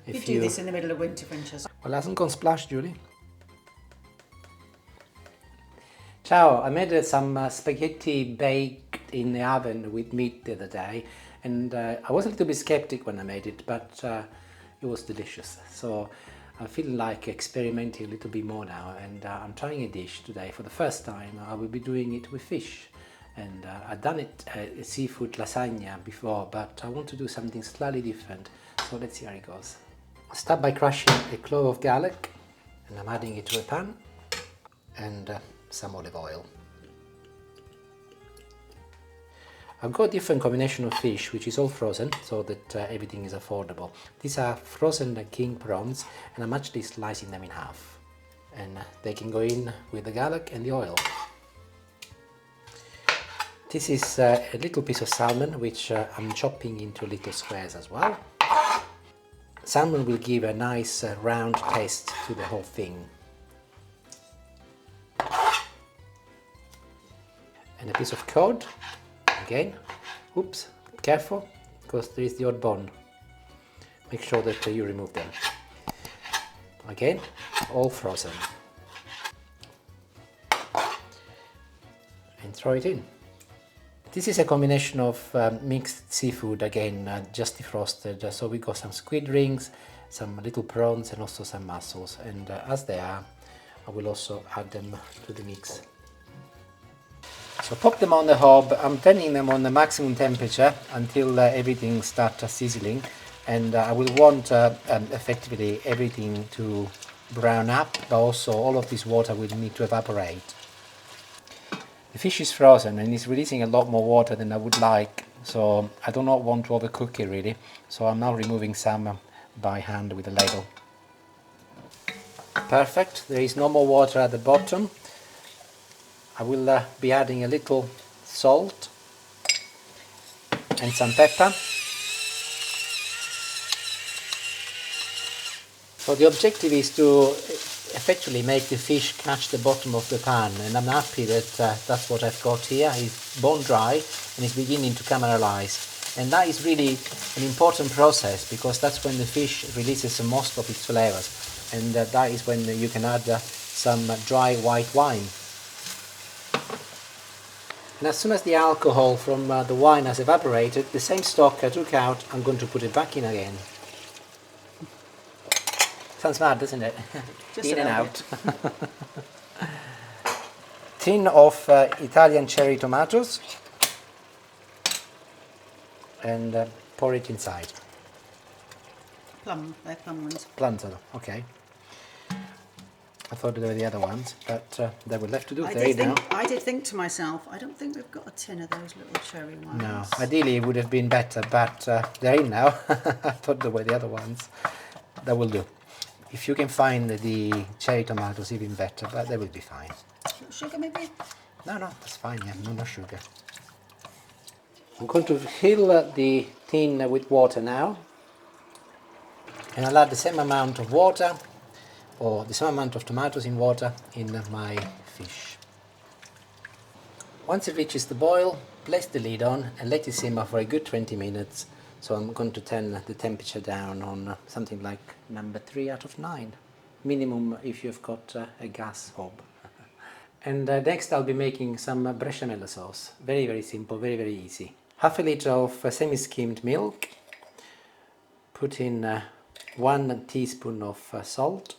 You do this in the middle of winter, Francesca. Well, it hasn't gone splash, Julie. Ciao, I made some spaghetti baked in the oven with meat the other day, and I was a little bit skeptic when I made it, but it was delicious. So I feel like experimenting a little bit more now, and I'm trying a dish today for the first time. I will be doing it with fish, and I've done it seafood lasagna before, but I want to do something slightly different. So let's see how it goes. I'll start by crushing a clove of garlic, and I'm adding it to a pan, and some olive oil. I've got a different combination of fish, which is all frozen, so that everything is affordable. These are frozen king prawns, and I'm actually slicing them in half. And they can go in with the garlic and the oil. This is a little piece of salmon, which I'm chopping into little squares as well. Salmon will give a nice round taste to the whole thing. And a piece of cod. Again, oops, careful, because there is the odd bone. Make sure that you remove them. Again, all frozen. And throw it in. This is a combination of mixed seafood, again, just defrosted. So we got some squid rings, some little prawns, and also some mussels. And as they are, I will also add them to the mix. So pop them on the hob. I'm turning them on the maximum temperature until everything starts sizzling, and I will want effectively everything to brown up, but also all of this water will need to evaporate. The fish is frozen and it's releasing a lot more water than I would like, so I do not want to overcook it really, so I'm now removing some by hand with a ladle. Perfect, there is no more water at the bottom. I will be adding a little salt and some pepper. So the objective is to effectively make the fish catch the bottom of the pan, and I'm happy that that's what I've got here. It's bone dry and it's beginning to caramelize, and that is really an important process because that's when the fish releases most of its flavors, and that is when you can add some dry white wine. And as soon as the alcohol from the wine has evaporated, the same stock I took out, I'm going to put it back in again. Sounds mad, doesn't it? Just in and out. Tin of Italian cherry tomatoes, and pour it inside. Plum, they're plum ones. Plums, okay. I thought they were the other ones, but they were left to do. I did think to myself, I don't think we've got a tin of those little cherry ones. No, ideally it would have been better, but they're in now. I thought they were the other ones. That will do. If you can find the cherry tomatoes, even better, but they will be fine. Sugar maybe? No, that's fine, yeah, no sugar. I'm going to fill the tin with water now, and I'll add the same amount of water, or the same amount of tomatoes in water in my fish. Once it reaches the boil, place the lid on and let it simmer for a good 20 minutes. So I'm going to turn the temperature down on something like number 3 out of 9. Minimum if you've got a gas hob. And next I'll be making some bechamel sauce. Very, very simple, very, very easy. Half a liter of semi-skimmed milk. Put in 1 teaspoon of salt.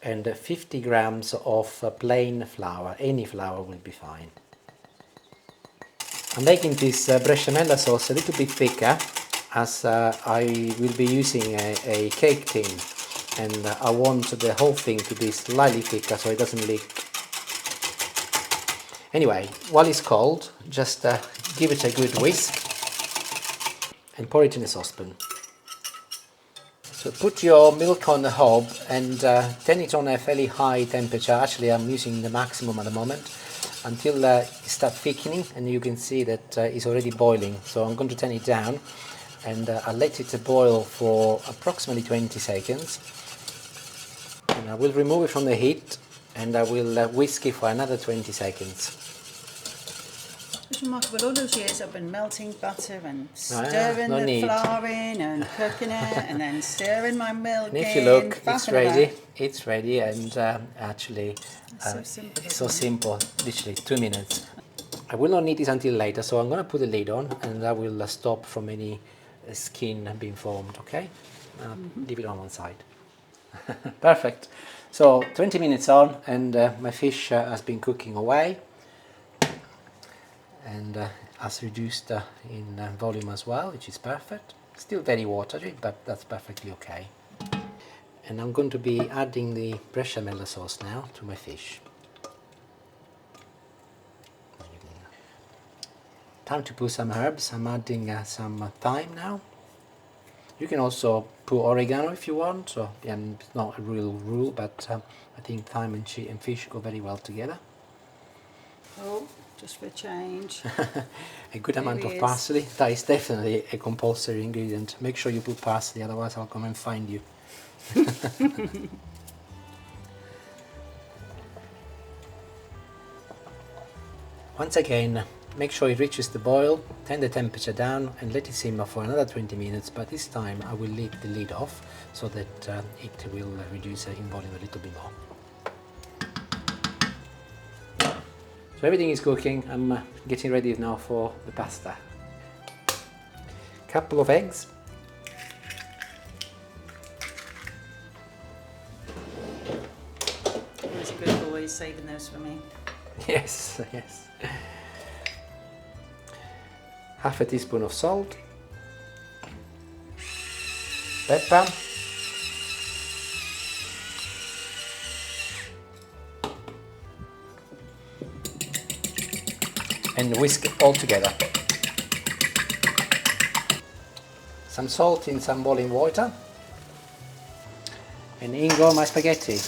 And 50 grams of plain flour. Any flour will be fine. I'm making this bechamel sauce a little bit thicker, as I will be using a cake tin, and I want the whole thing to be slightly thicker so it doesn't leak. Anyway, while it's cold, just give it a good whisk and pour it in a saucepan. So put your milk on the hob and turn it on a fairly high temperature. Actually, I'm using the maximum at the moment, until it starts thickening, and you can see that it's already boiling. So I'm going to turn it down, and I'll let it boil for approximately 20 seconds. And I will remove it from the heat, and I will whisk it for another 20 seconds. It's remarkable. All those years I've been melting butter and stirring no the need. flour in and cooking it and then stirring my milk And if in. you look, it's faffing ready. about. It's ready, and actually, So simple, it's so isn't it? simple. Literally 2 minutes. I will not need this until later, so I'm going to put the lid on, and I will stop from any skin being formed. Okay, leave it on one side. Perfect. So 20 minutes on, and my fish has been cooking away, and has reduced in volume as well, which is perfect. Still very watery, but that's perfectly okay. And I'm going to be adding the bechamel sauce now to my fish. Time to put some herbs. I'm adding some thyme now. You can also put oregano if you want, so it's not a real rule, but I think thyme and fish go very well together. Oh, just for a change. A good amount There of he is. parsley. That is definitely a compulsory ingredient. Make sure you put parsley, otherwise I'll come and find you. Once again, make sure it reaches the boil, turn the temperature down and let it simmer for another 20 minutes, but this time I will leave the lid off so that it will reduce in volume a little bit more. So everything is cooking. I'm getting ready now for the pasta. Couple of eggs. He's a good boy, saving those for me. Yes, yes. Half a teaspoon of salt, pepper, and whisk it all together. Some salt in some boiling water, and in go my spaghetti.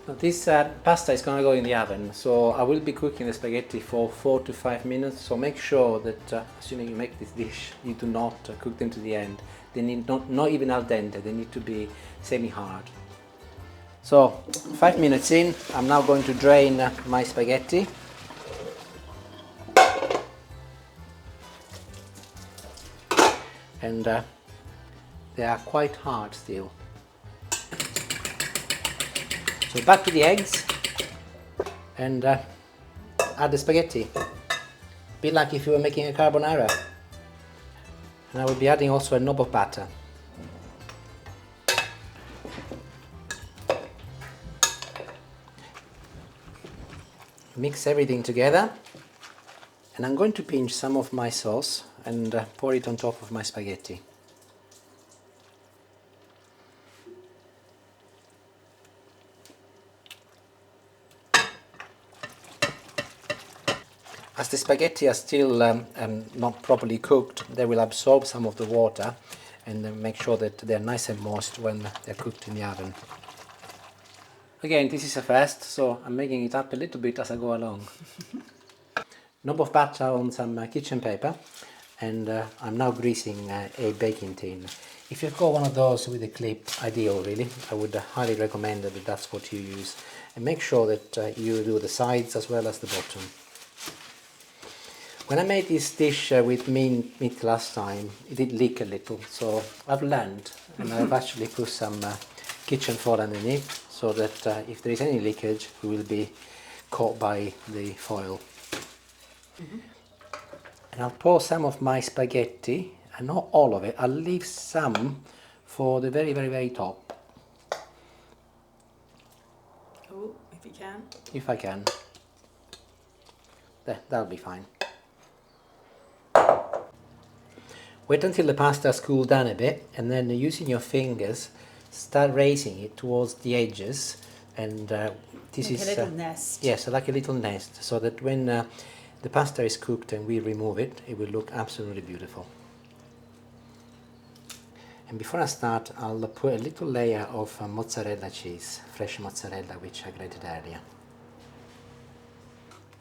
Now this pasta is going to go in the oven, so I will be cooking the spaghetti for 4 to 5 minutes, so make sure that assuming you make this dish, you do not cook them to the end. They need not even al dente, they need to be semi-hard. So 5 minutes in, I'm now going to drain my spaghetti. And they are quite hard still. So back to the eggs and add the spaghetti. A bit like if you were making a carbonara. And I will be adding also a knob of butter. Mix everything together, and I'm going to pinch some of my sauce and pour it on top of my spaghetti. As the spaghetti are still not properly cooked, they will absorb some of the water and make sure that they're nice and moist when they're cooked in the oven. Again, this is a first, so I'm making it up a little bit as I go along. Knob of butter on some kitchen paper, and I'm now greasing a baking tin. If you've got one of those with a clip, ideal really. I would highly recommend that that's what you use. And make sure that you do the sides as well as the bottom. When I made this dish with meat last time, it did leak a little, so I've learned, and I've actually put some kitchen foil underneath, so that if there is any leakage, it will be caught by the foil. And I'll pour some of my spaghetti, and not all of it, I'll leave some for the very, very, very top. Oh, if you can. If I can. There, that'll be fine. Wait until the pasta has cooled down a bit, and then using your fingers, start raising it towards the edges, and this Like is a little nest. yes, like a little nest, so that when the pasta is cooked and we remove it, it will look absolutely beautiful. And before I start, I'll put a little layer of mozzarella cheese, fresh mozzarella, which I grated earlier.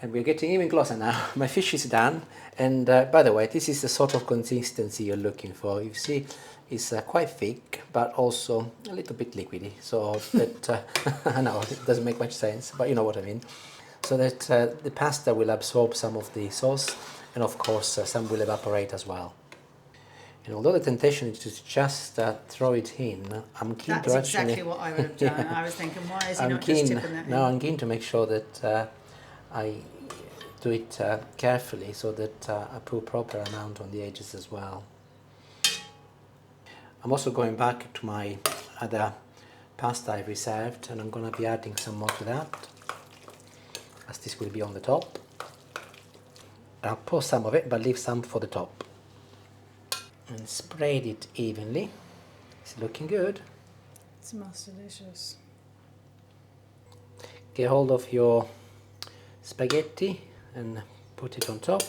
And we're getting even closer now. My fish is done, and by the way, this is the sort of consistency you're looking for. You see, is quite thick, but also a little bit liquidy, so that I know it doesn't make much sense, but you know what I mean. So that the pasta will absorb some of the sauce, and of course some will evaporate as well. And although the temptation is to just throw it in, I'm keen That to is actually... exactly what I would have done. I was thinking, why is he I'm not keen, just tipping that in? no, I'm keen to make sure that I do it carefully, so that I put proper amount on the edges as well. I'm also going back to my other pasta I reserved, and I'm going to be adding some more to that, as this will be on the top. I'll pour some of it, but leave some for the top. And spread it evenly. It's looking good. It smells delicious. Get hold of your spaghetti and put it on top.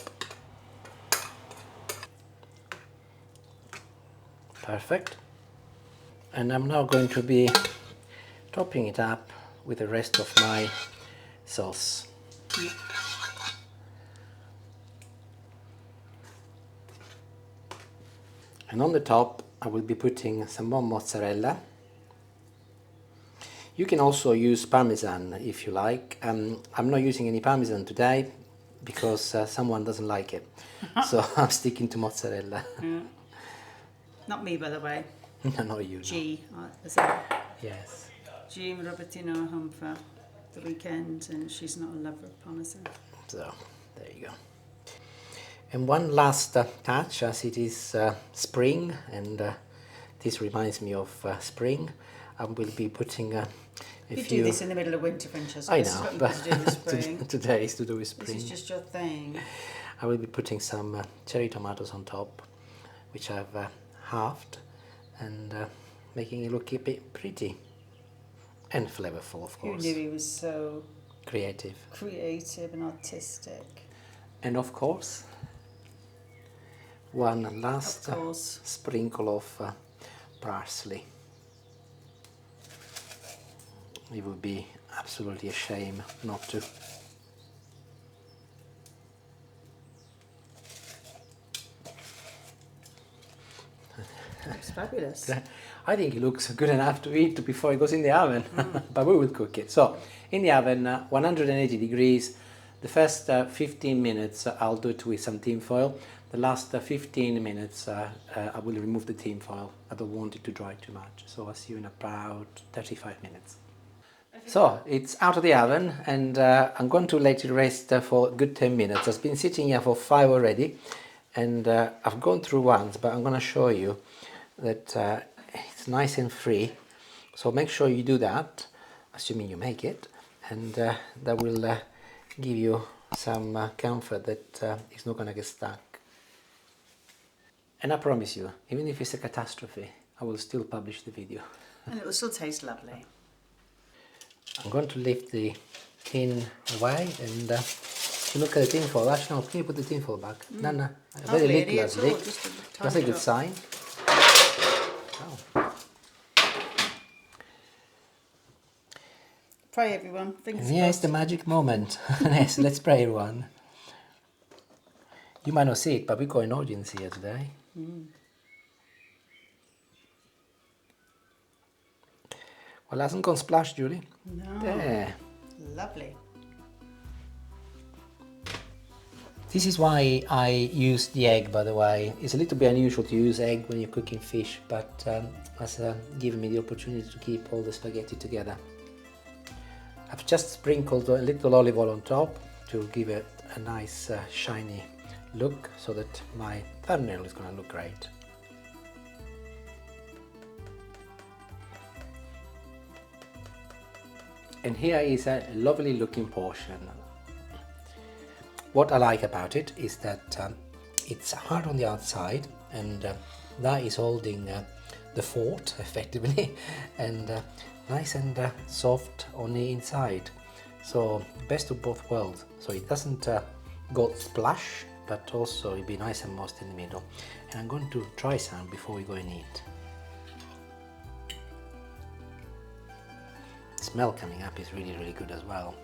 Perfect. And I'm now going to be topping it up with the rest of my sauce. And on the top I will be putting some more mozzarella. You can also use parmesan if you like. I'm not using any parmesan today because someone doesn't like it. So I'm sticking to mozzarella. Yeah. Not me, by the way. No, not you. G. Is that? Yes. G and Robertino are home for the weekend, and she's not a lover of parmesan. So there you go. And one last touch, as it is spring, and this reminds me of spring. I will be putting a You few... do this in the middle of winter, Francesca. I This is know, what you've but got to do with spring. today is to do with spring. This is just your thing. I will be putting some cherry tomatoes on top, which I've halved, and making it look a bit pretty and flavorful, of Who course. knew he was so Creative. creative and artistic? And of course, one last Of course. sprinkle of parsley. It would be absolutely a shame not to. It's fabulous. I think it looks good enough to eat before it goes in the oven, but we will cook it. So, in the oven, 180 degrees. The first 15 minutes I'll do it with some tin foil. The last 15 minutes I will remove the tin foil. I don't want it to dry too much. So I'll see you in about 35 minutes. So it's out of the oven, and I'm going to let it rest for a good 10 minutes. It's been sitting here for 5 already, and I've gone through once, but I'm going to show you that it's nice and free. So make sure you do that, assuming you make it, and that will give you some comfort that it's not going to get stuck. And I promise you, even if it's a catastrophe, I will still publish the video. And it will still taste lovely. I'm going to lift the tin away, and look at the tin foil. Actually, no, can you put the tin foil back? No, very Hardly little any has at all, leaked. just a That's a tiny good drop. sign. Oh. Pray, everyone. Fingers And here's crossed. the magic moment. Yes, let's pray one. You might not see it, but we've got an audience here today. Well, it hasn't gone splash, Julie. No. There. Lovely. This is why I use the egg, by the way. It's a little bit unusual to use egg when you're cooking fish, but has given me the opportunity to keep all the spaghetti together. I've just sprinkled a little olive oil on top to give it a nice shiny look, so that my thumbnail is going to look great. And here is a lovely looking portion. What I like about it is that it's hard on the outside, and that is holding the fort effectively, and nice and soft on the inside. So best of both worlds. So it doesn't go splash, but also it'll be nice and moist in the middle. And I'm going to try some before we go and eat. The smell coming up is really, really good as well.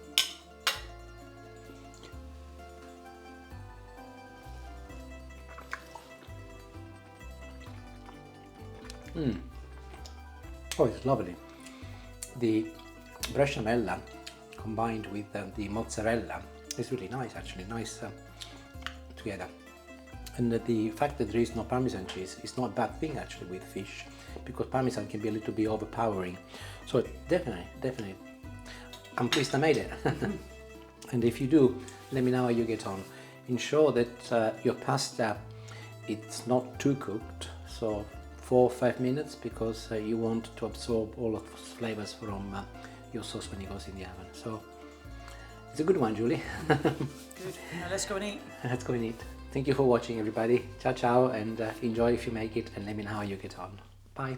Oh, it's lovely. The Bechamel combined with the mozzarella is really nice, actually, nice together. And the fact that there is no Parmesan cheese is not a bad thing actually with fish, because Parmesan can be a little bit overpowering. So definitely, I'm pleased I made it. And if you do, let me know how you get on. Ensure that your pasta, it's not too cooked, so 4 or 5 minutes, because you want to absorb all of those flavors from your sauce when it goes in the oven. So it's a good one, Julie. Good. Now let's go and eat. Let's go and eat. Thank you for watching, everybody. Ciao, ciao, and enjoy if you make it, and let me know how you get on. Bye.